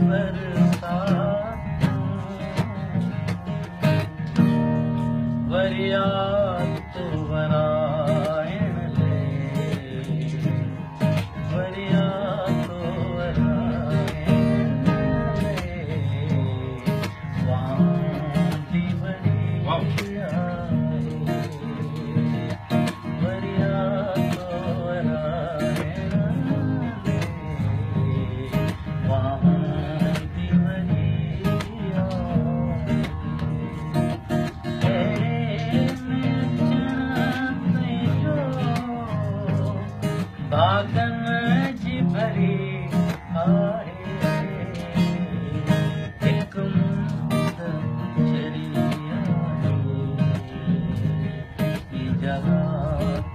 बरसात वरियात वरायण ले वरियात वरायण ले वांदी वरिया वरियात वरायण ले वांदी वरिया बागन जी भरी आहे एक मुंद चरी आहे ई जगह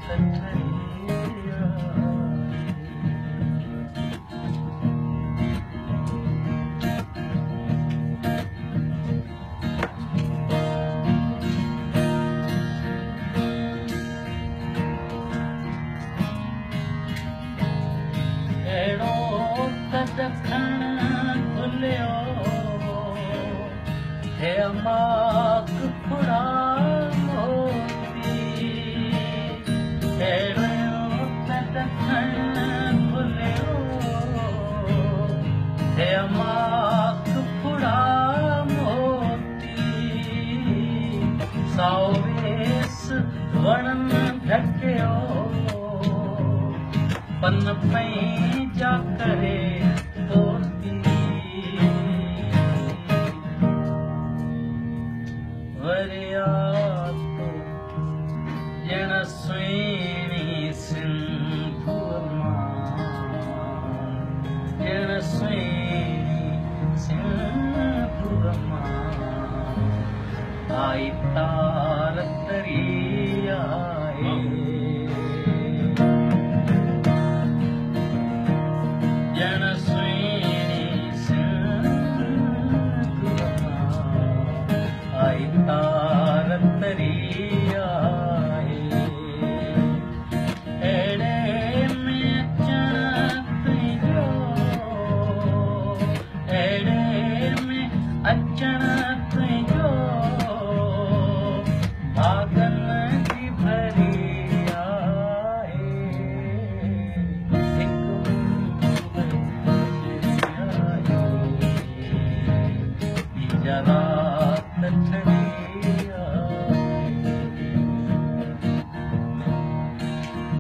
कठरी दखण खुलियो हे माक फुड़ा मोती अहिड़ो त दखण खुलियो हे माक फुड़ा मोती साओ वेस वणन ढकियो पन पैंजा करे तोती वरियात ॼण सुहिणी सिंधुअ मां ॼण सुहिणी सिंधुअ मां आई तार तरी